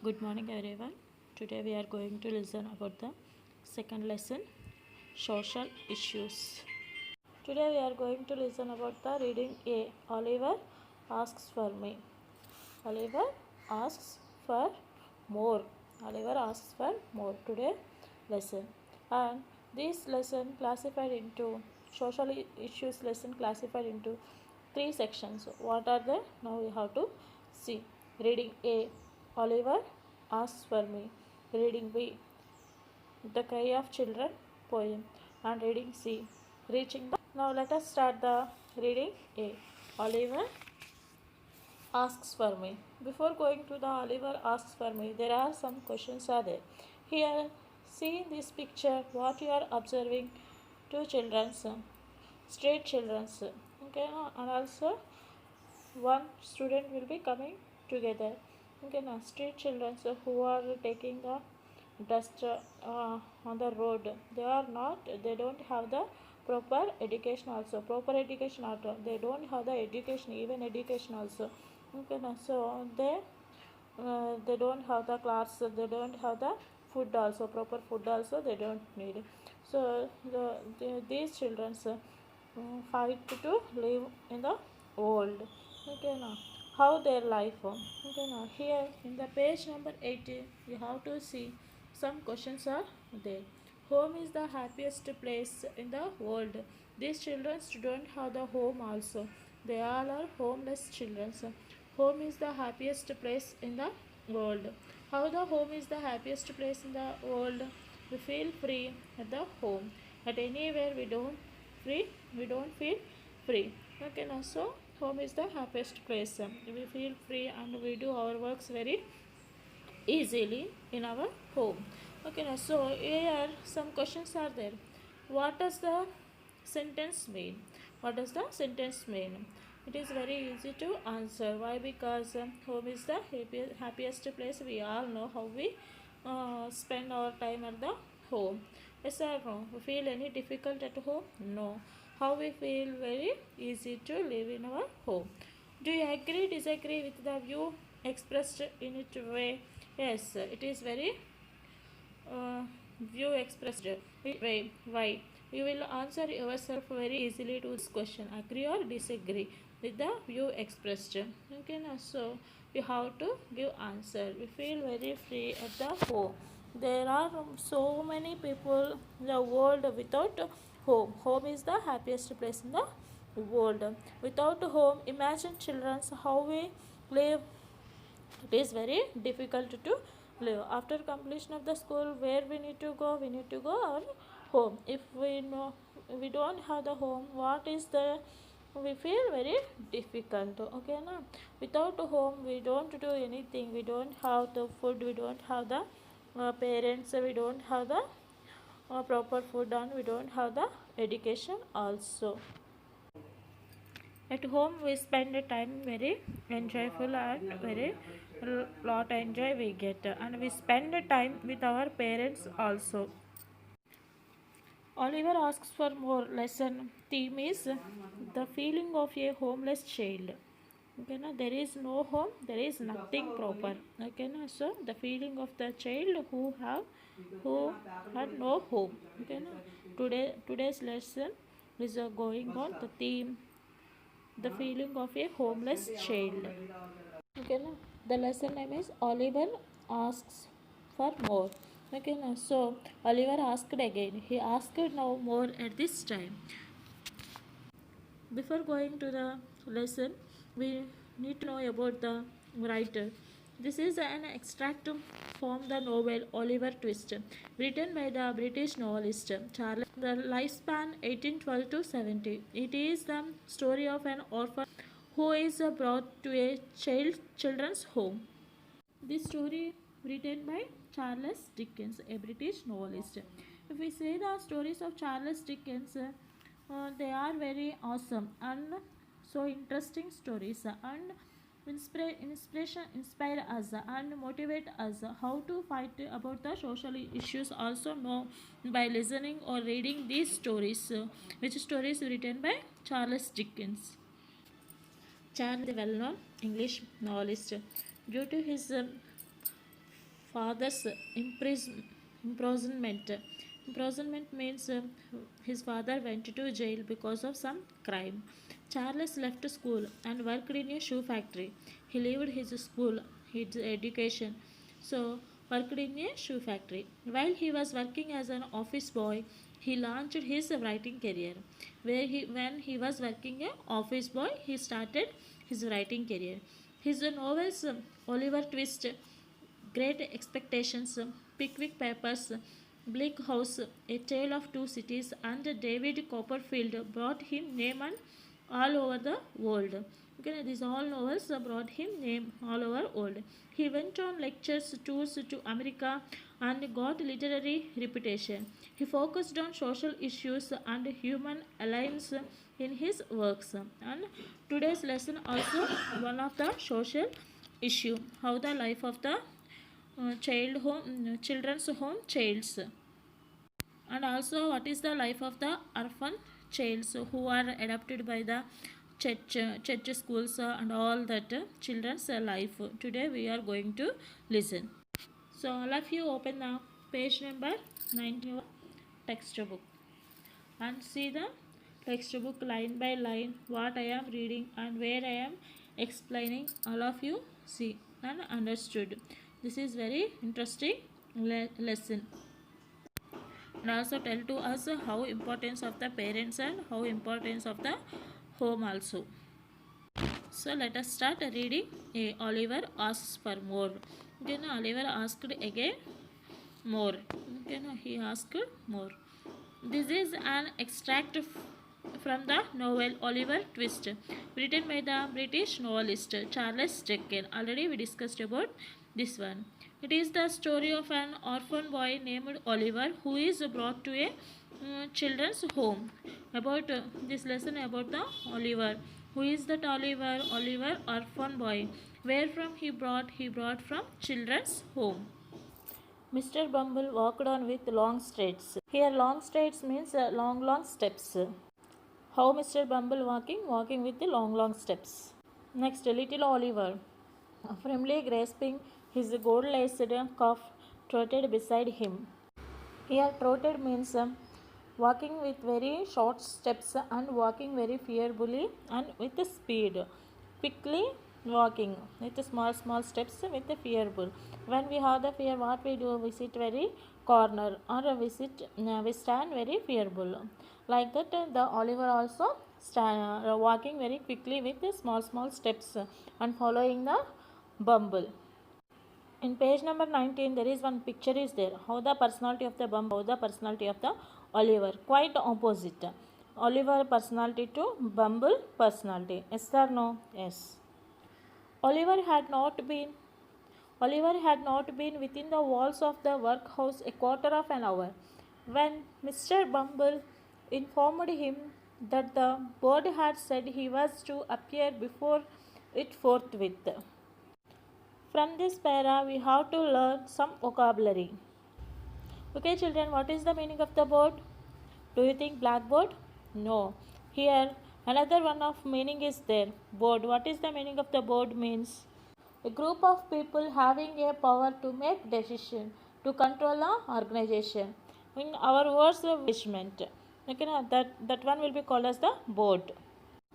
Good morning, everyone. Today we are going to listen about the second lesson, social issues. Today we are going to listen about the reading A. Oliver asks for me. Oliver asks for more. Oliver asks for more. Today lesson, and this lesson classified into social issues lesson classified into three sections. What are they? Now we have to see. Reading A. Oliver asks for me. Reading B. The Cry of Children poem. And reading C. Reaching the. Now let us start the reading A. Oliver asks for me. Before going to the Oliver asks for me, there are some questions are there. Here, see in this picture what you are observing. Two children, straight children. Okay, and also one student will be coming together. Okay, now street children who are taking the dust on the road. They don't have the proper education also. Proper education also. They don't have the education, even education also. Okay, now so they don't have the class. They don't have the food also. Proper food also they don't need. So these children fight to live in the world. Okay, now how their life. Okay, now here in the page number 80 you have to see some questions are there. Home is the happiest place in the world. These children don't have the home also. They all are homeless children. Home is the happiest place in the world. How the home is the happiest place in the world? We feel free at the home. At anywhere we don't feel free. Okay, now so home is the happiest place. We feel free and we do our works very easily in our home. Okay, now so here some questions are there. What does the sentence mean? What does the sentence mean? It is very easy to answer. Why? Because home is the happiest place. We all know how we spend our time at the home. Yes or no? We feel any difficult at home? No. How we feel very easy to live in our home. Do you agree, disagree with the view expressed in it way? Yes, it is very view expressed way. Why? You will answer yourself very easily to this question. Agree or disagree with the view expressed. Okay, now so you have to give answer. We feel very free at the home. There are so many people in the world without home. Home is the happiest place in the world. Without home, imagine children how we live. It is very difficult to live. After completion of the school, where we need to go? We need to go our home. If we know we don't have the home, what is the we feel very difficult. Okay, now without a home we don't do anything. We don't have the food. We don't have the parents. We don't have the proper food, and we don't have the education also. At home we spend the time very enjoyful and very lot enjoy we get, and we spend the time with our parents also. Oliver asks for more. Lesson theme is the feeling of a homeless child. Okay, now there is no home, there is nothing proper. Okay, now so the feeling of the child who had no home. Okay, now today's lesson is going on the theme the feeling of a homeless child. Okay, now the lesson name is Oliver asks for more. Okay, now so Oliver asked again. He asked now more at this time. Before going to the lesson, we need to know about the writer. This is an extract from the novel Oliver Twist, written by the British novelist Charles. The lifespan 1812 to 70. It is the story of an orphan who is brought to a children's home. This story written by Charles Dickens, a British novelist. If we say the stories of Charles Dickens, they are very awesome and so interesting stories, and inspire us and motivate us how to fight about the social issues also know by listening or reading these stories, which stories written by Charles Dickens. Charles, the well-known English novelist, due to his father's imprisonment. Imprisonment means his father went to jail because of some crime. Charles left school and worked in a shoe factory. He left his school, his education, so worked in a shoe factory. While he was working as an office boy, he launched his writing career. When he was working a office boy, he started his writing career. His novels Oliver Twist, Great Expectations, Pickwick Papers, Bleak House, A Tale of Two Cities, and David Copperfield brought him name and all over the world. Okay, these all novels brought him name all over world. He went on lectures, tours to America, and got literary reputation. He focused on social issues and human alliance in his works. And today's lesson also one of the social issue, how the life of the children's home childs, and also what is the life of the orphan childs who are adopted by the church schools and all that children's life. Today we are going to listen. So all of you open the page number 91 textbook and see the textbook line by line what I am reading and where I am explaining. All of you see and understood. This is very interesting lesson, and also tell to us how importance of the parents and how importance of the home also. So let us start reading. Oliver asks for more. Okay, now Oliver asked again more. Okay, now he asked more. This is an extract from the novel Oliver Twist, written by the British novelist Charles Dickens. Already we discussed about this one. It is the story of an orphan boy named Oliver who is brought to a children's home. About this lesson about the Oliver. Who is that Oliver? Oliver, orphan boy. Where from he brought? He brought from children's home. Mr. Bumble walked on with long strides. Here, long strides means long steps. How Mr. Bumble walking? Walking with the long steps. Next, little Oliver, firmly grasping his gold-laced cuff, trotted beside him. Here, trotted means walking with very short steps and walking very fearfully and with speed. Quickly walking with small steps with the fearful. When we have the fear, what we do? We sit very corner or we stand very fearful. Like that, the Oliver also walking very quickly with the small steps and following the Bumble. In page number 19, there is one picture is there. How the personality of the Bumble, how the personality of the Oliver. Quite opposite. Oliver personality to Bumble personality. Yes or no? Yes. Oliver had not been within the walls of the workhouse a quarter of an hour when Mr. Bumble informed him that the board had said he was to appear before it forthwith. From this para, we have to learn some vocabulary. Okay, children, what is the meaning of the board? Do you think blackboard? No. Here, another one of meaning is there. Board. What is the meaning of the board means? A group of people having a power to make decision, to control an organization. In our words, management. Okay, that one will be called as the board.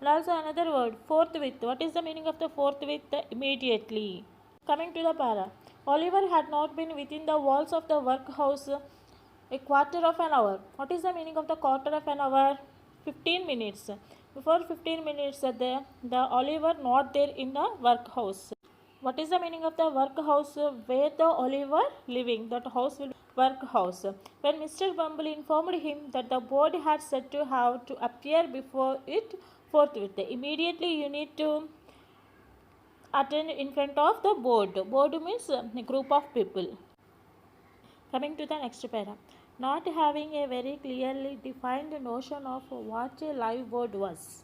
And also another word, forthwith. What is the meaning of the forthwith? Immediately. Coming to the para. Oliver had not been within the walls of the workhouse a quarter of an hour. What is the meaning of the quarter of an hour? 15 minutes. Before 15 minutes, the Oliver not there in the workhouse. What is the meaning of the workhouse? Where the Oliver living? That house will be workhouse. When Mr. Bumble informed him that the board had said to have to appear before it forthwith, immediately you need to attend in front of the board. Board means a group of people. Coming to the next para. Not having a very clearly defined notion of what a live board was,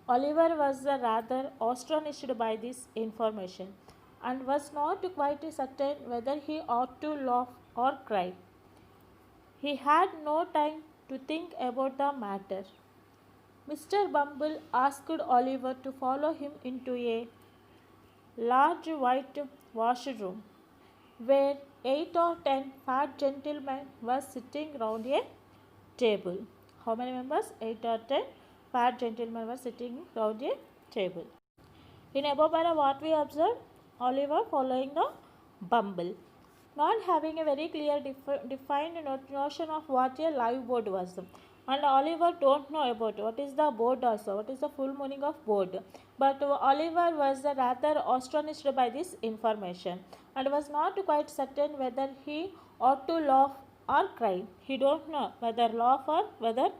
Oliver was rather astonished by this information and was not quite certain whether he ought to laugh or cry. He had no time to think about the matter. Mr. Bumble asked Oliver to follow him into a large white washroom where 8 or 10 fat gentlemen were sitting round a table. How many members? 8 or 10 fat gentlemen were sitting round a table. In above para, what we observed? Oliver following the Bumble, not having a very clear defined notion of what a live board was. And Oliver don't know about what is the board also, what is the full meaning of board. But Oliver was rather astonished by this information and was not quite certain whether he ought to laugh or cry. He don't know whether laugh or whether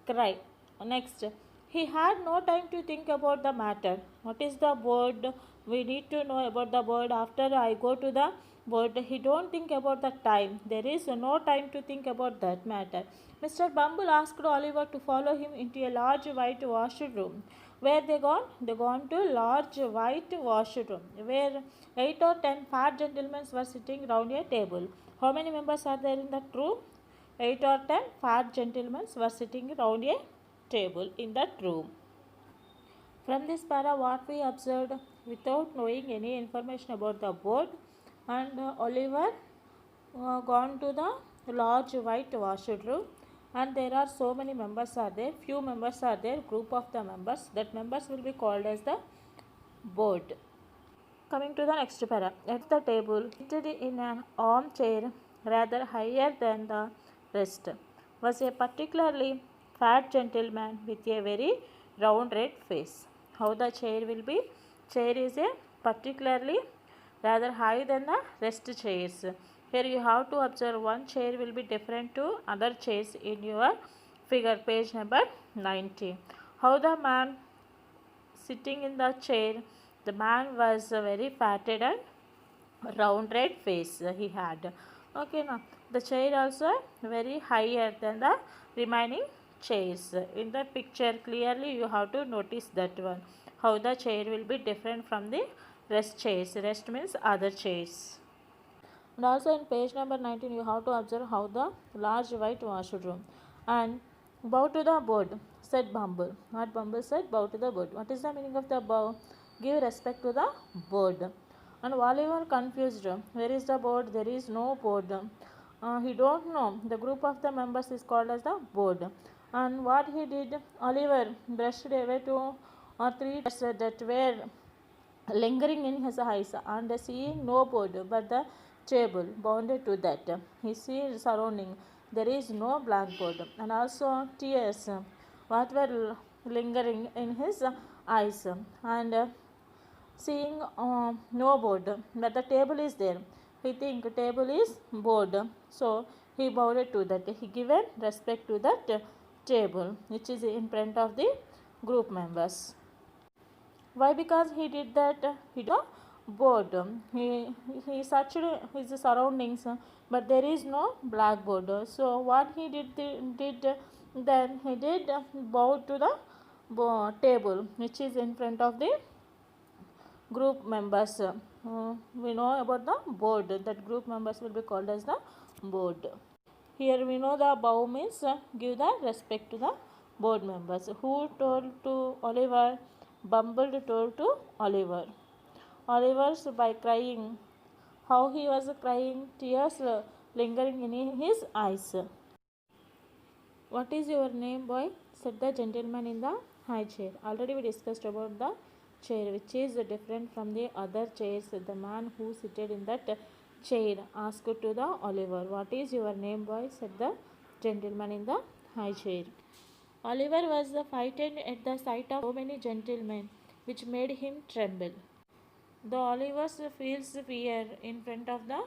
cry. Next, he had no time to think about the matter. What is the board? We need to know about the board after I go to the board. He don't think about the time. There is no time to think about that matter. Mr. Bumble asked Oliver to follow him into a large white washroom. Where they gone? They gone to large white washroom where 8 or 10 fat gentlemen were sitting round a table. How many members are there in that room? 8 or 10 fat gentlemen were sitting round a table in that room. From this para, what we observed, without knowing any information about the board, and Oliver gone to the large white washroom, and there are so many members are there, few members are there, group of the members, that members will be called as the board. Coming to the next para, at the table, seated in an armchair rather higher than the rest, was a particularly fat gentleman with a very round red face. How the chair will be? Chair is a particularly rather high than the rest chairs. Here you have to observe one chair will be different to other chairs in your figure, page number 90. How the man sitting in the chair, the man was very fatted and round red face he had. Okay, now the chair also very higher than the remaining chairs. In the picture clearly you have to notice that one. How the chair will be different from the rest chairs. Rest means other chairs. And also in page number 19 you have to observe how the large white washroom. And bow to the board, said Bumble. What Bumble said? Bow to the board. What is the meaning of the bow? Give respect to the board. And Oliver confused. Where is the board? There is no board. He don't know. The group of the members is called as the board. And what he did, Oliver brushed away 2 or 3 tears that were lingering in his eyes, and seeing no board but the table bounded to that. He sees surrounding. There is no blackboard, and also tears what were lingering in his eyes, and seeing no board but the table is there. He think table is board, so he bowed to that. He given respect to that table which is in front of the group members. Why? Because he did that. He did board. He searched his surroundings, but there is no blackboard. So what he did then he did bow to the table which is in front of the group members. We know about the board. That group members will be called as the board. Here we know the bow means give the respect to the board members. Who told to Oliver? Bumble told to Oliver. Oliver's by crying. How he was crying, tears lingering in his eyes. What is your name, boy? Said the gentleman in the high chair. Already we discussed about the chair which is different from the other chairs. The man who seated in that chair asked to the Oliver, what is your name, boy? Said the gentleman in the high chair. Oliver was frightened at the sight of so many gentlemen, which made him tremble. The Oliver feels fear in front of the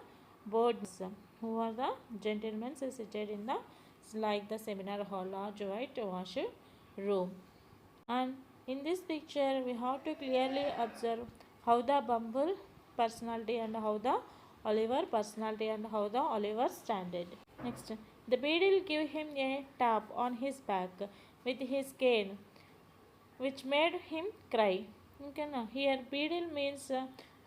boards, who are the gentlemen seated in the like the seminar hall, large white wash room. And in this picture, we have to clearly observe how the Bumble personality and how the Oliver personality and how the Oliver standard. Next, the beadle gave him a tap on his back with his cane, which made him cry. Okay, now here beadle means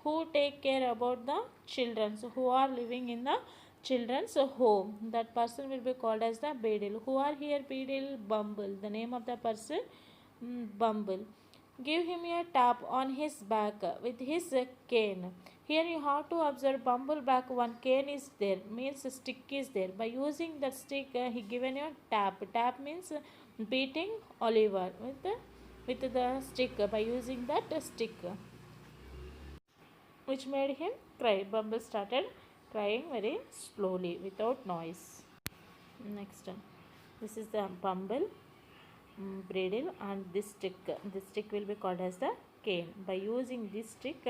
who take care about the children, so who are living in the children's home. That person will be called as the beadle. Who are here? Beadle, Bumble. The name of the person, Bumble. Give him a tap on his back with his cane. Here you have to observe bumble back one cane is there means a stick is there. By using that stick he given you tap. Tap means beating Oliver with the stick by using that stick which made him cry. Bumble started crying very slowly without noise. Next one. This is the bumble bridle and this stick will be called as the cane. By using this stick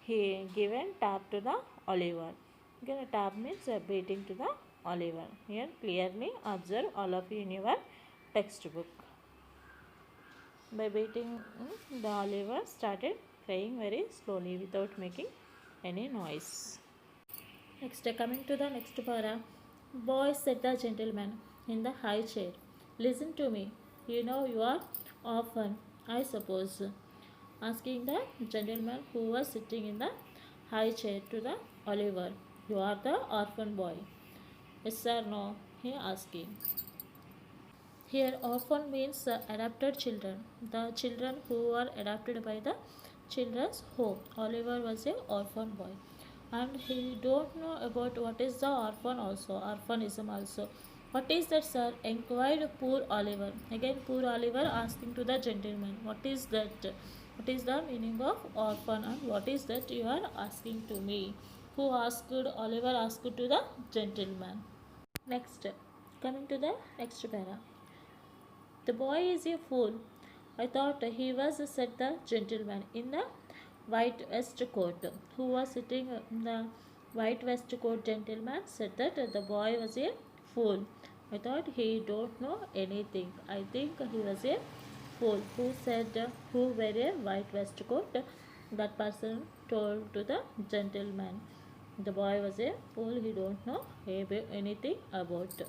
he given tap to the Oliver. Again, tap means beating to the Oliver. Here clearly observe all of you in your textbook. By beating the Oliver started crying very slowly without making any noise. Next, coming to the next para. Boy, said the gentleman in the high chair. Listen to me. You know you are orphan, I suppose. Asking the gentleman who was sitting in the high chair to the Oliver. You are the orphan boy. Yes or no? He asking. Here, orphan means adopted children. The children who are adopted by the children's home. Oliver was a orphan boy, and he don't know about what is the orphanism also. What is that, sir? Inquired poor Oliver. Again, poor Oliver asking to the gentleman, what is that? What is the meaning of orphan, and what is that you are asking to me? Who asked? Oliver asked to the gentleman. Next, coming to the next para. The boy is a fool. I thought he was, said the gentleman in the white waistcoat, who was sitting in the white waistcoat gentleman said that the boy was a fool. I thought he don't know anything. I think he was a fool. Who said who wear a white waistcoat? That person told to the gentleman. The boy was a fool. He don't know anything about.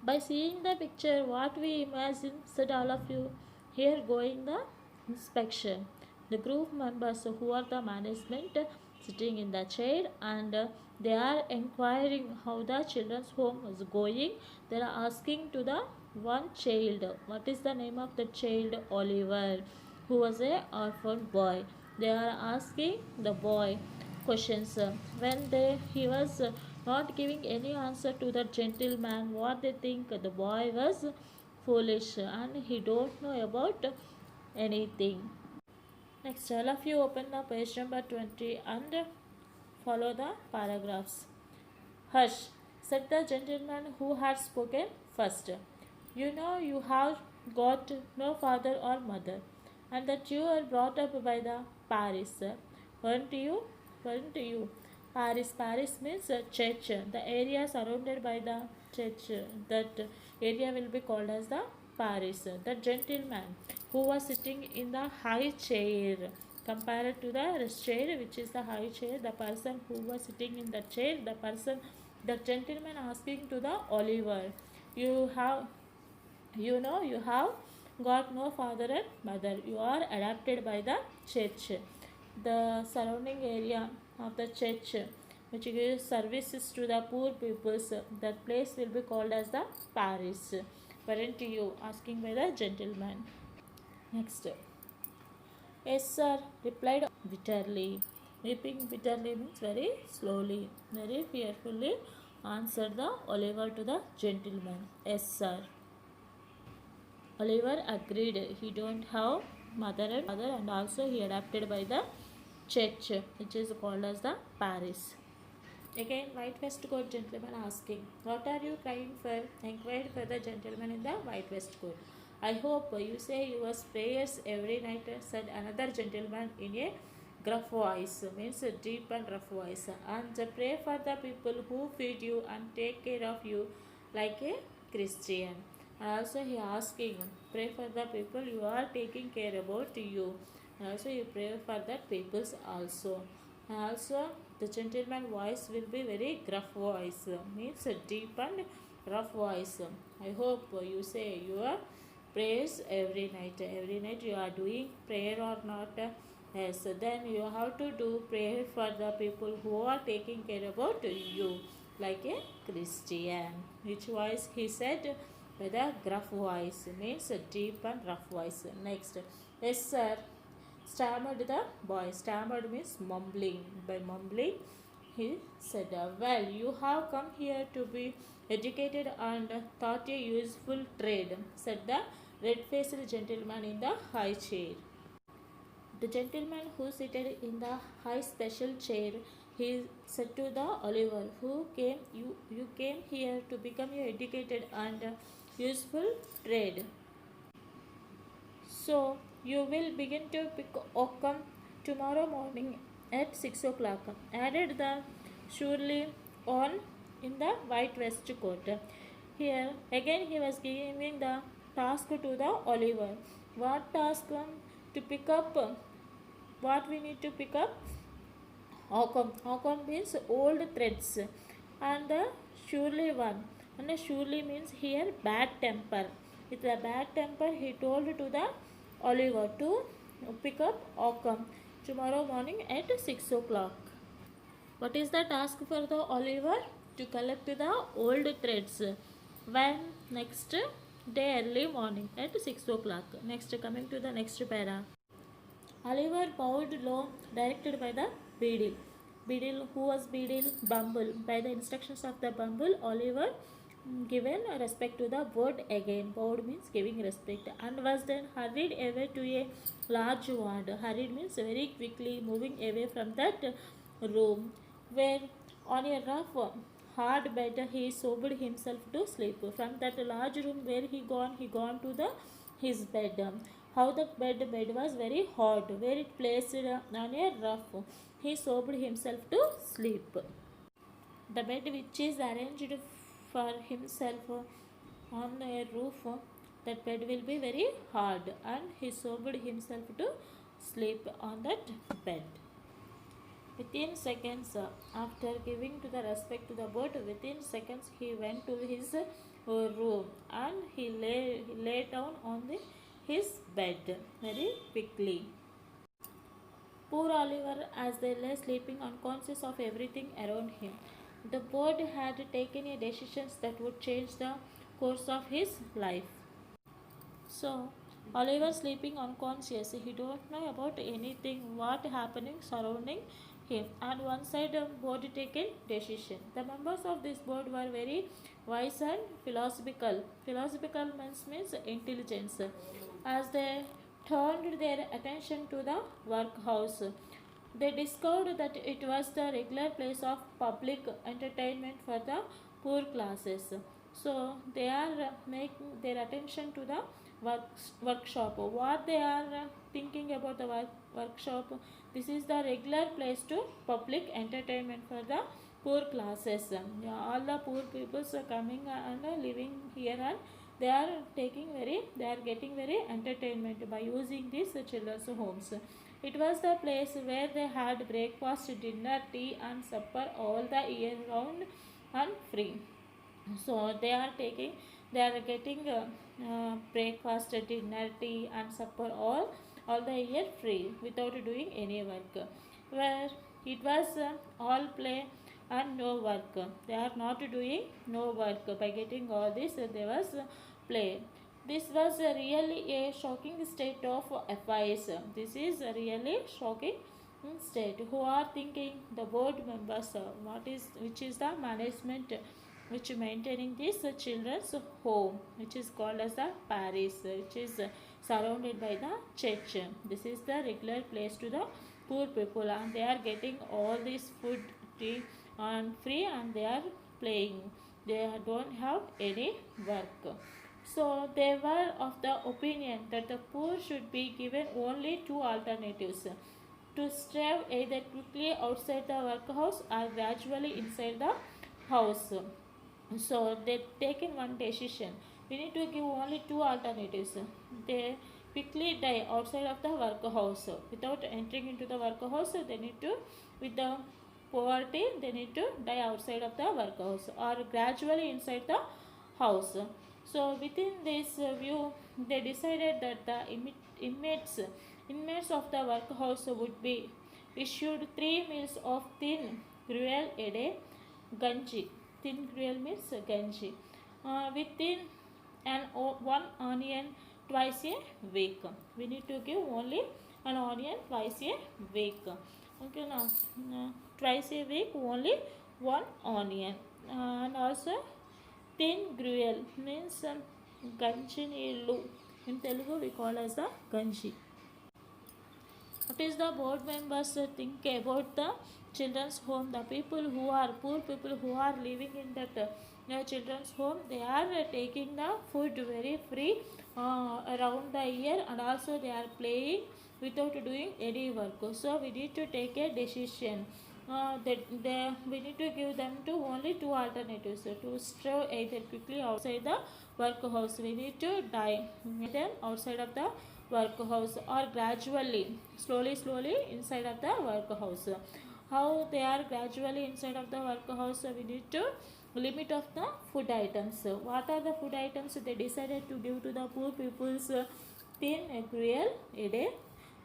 By seeing the picture, what we imagine, said all of you. Here going the inspection. The group members who are the management sitting in the chair and they are inquiring how the children's home is going. They are asking to the one child. What is the name of the child? Oliver, who was a orphan boy. They are asking the boy questions. When he was not giving any answer to the gentleman, what they think the boy was foolish and he don't know about anything. Next, all of you open the page number 20 and follow the paragraphs. Hush, said the gentleman who had spoken first. You know you have got no father or mother, and that you were brought up by the Paris. Weren't you? Weren't you? Paris means church. The area surrounded by the church. That area will be called as the Paris. The gentleman who was sitting in the high chair. Compared to the rest chair, which is the high chair, the person who was sitting in the chair, the gentleman asking to the Oliver, you have, you know, you have got no father and mother. You are adopted by the church. The surrounding area of the church, which gives services to the poor peoples, that place will be called as the Paris. Weren't you? Asking by the gentleman. Next. Yes, sir, replied bitterly. Weeping bitterly means very slowly, very fearfully answered the Oliver to the gentleman. Yes, sir. Oliver agreed. He don't have mother and father, and also he adopted by the church, which is called as the Paris. Again, white waistcoat gentleman asking, what are you crying for? Inquired for the gentleman in the white waistcoat. I hope you say your prayers every night, said another gentleman in a gruff voice, means a deep and rough voice, and pray for the people who feed you and take care of you like a Christian. And also he asking, pray for the people you are taking care about you. And also you pray for that peoples also. And also the gentleman voice will be very gruff voice, means a deep and rough voice. I hope you say your prayers every night. Every night you are doing prayer or not? Yes, then you have to do prayer for the people who are taking care about you like a Christian. Which voice he said? With a gruff voice, means a deep and rough voice. Next, yes sir, Stammered the boy. Stammered means mumbling. By mumbling, he said, "Well, you have come here to be educated and taught a useful trade," said the red-faced gentleman in the high chair. The gentleman who seated in the high special chair, he said to the Oliver, you came here to become your educated and useful trade. So you will begin to pick oakum tomorrow morning at 6 o'clock, added the surely on in the white waistcoat. Here again he was giving the task to the Oliver. What task? To pick up what we need to pick up? Oakum. Oakum means old threads, and the surely one. And the surely means here bad temper. With the bad temper, he told to the Oliver to pick up Oakum tomorrow morning at 6 o'clock. What is the task for the Oliver? To collect the old threads. When? Next day early morning at 6 o'clock. Next, coming to the next para. Oliver bowed low, directed by the Beadle. Beadle, who was Beadle? Bumble. By the instructions of the Bumble, Oliver given respect to the word again. Bowed means giving respect, and was then hurried away to a large ward. Hurried means very quickly moving away from that room, where on a rough, hard bed he sobered himself to sleep. From that large room where he gone to the his bed. How the bed was very hot, where it placed on a rough. He sobered himself to sleep. The bed which is arranged for himself on a roof, that bed will be very hard, and he sobered himself to sleep on that bed. Within seconds, after giving to the respect to the bird, within seconds he went to his room, and he lay down on his bed very quickly. Poor Oliver, as they lay sleeping, unconscious of everything around him. The bird had taken a decision that would change the course of his life. So, Oliver sleeping unconscious. He don't know about anything, what happening surrounding him. And one side of board taken decision. The members of this board were very wise and philosophical. Philosophical means intelligence. As they turned their attention to the workhouse, they discovered that it was the regular place of public entertainment for the poor classes. So they are making their attention to the workshop. What they are thinking about the workshop? This is the regular place to public entertainment for the poor classes. All the poor people are coming and living here, and they are getting very entertainment by using these children's homes. It was the place where they had breakfast, dinner, tea, and supper all the year round and free. So they are getting breakfast, dinner, tea, and supper all the year free without doing any work. Where it was all play and no work. They are not doing no work. By getting all this, there was play. This was really a shocking state of affairs. This is a really shocking state. Who are thinking? The board members. Which is the management which maintaining this children's home, which is called as the parish, which is surrounded by the church. This is the regular place to the poor people, and they are getting all this food, tea, and free, and they are playing. They don't have any work. So they were of the opinion that the poor should be given only two alternatives: to strive either quickly outside the workhouse or gradually inside the house. So they taken one decision. We need to give only two alternatives. They quickly die outside of the workhouse. Without entering into the workhouse, they need to, with the poverty, they need to die outside of the workhouse or gradually inside the house. So within this view, they decided that the inmates of the workhouse would be issued 3 meals of thin gruel a day, ganji. Thin gruel means ganji. Within one onion twice a week. We need to give only and onion twice a week. Okay, now twice a week only one onion. And also thin gruel means ganchi neelu. In Telugu we call as the ganji. What is the board members think about the children's home? The people who are poor people who are living in that children's home, they are taking the food very free around the year, and also they are playing without doing any work. So we need to take a decision. We need to give them to only two alternatives to stray either quickly outside the workhouse. We need to die them outside of the workhouse or gradually slowly inside of the workhouse. How they are gradually inside of the workhouse, we need to limit of the food items. What are the food items they decided to give to the poor people's? Thin gruel a day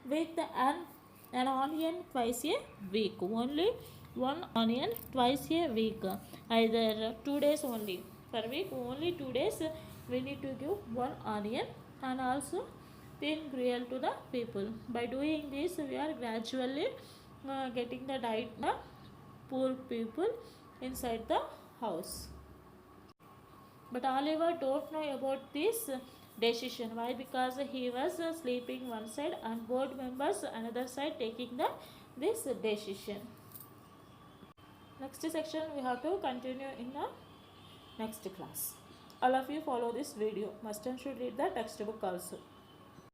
with an onion twice a week. Only one onion twice a week. Either 2 days only. Per week only 2 days we need to give one onion, and also thin gruel to the people. By doing this we are gradually getting the diet the poor people inside the house. But Oliver don't know about this decision. Why? Because he was sleeping one side and board members another side taking the this decision. Next section we have to continue in the next class. All of you follow this video. Must and should read the textbook also.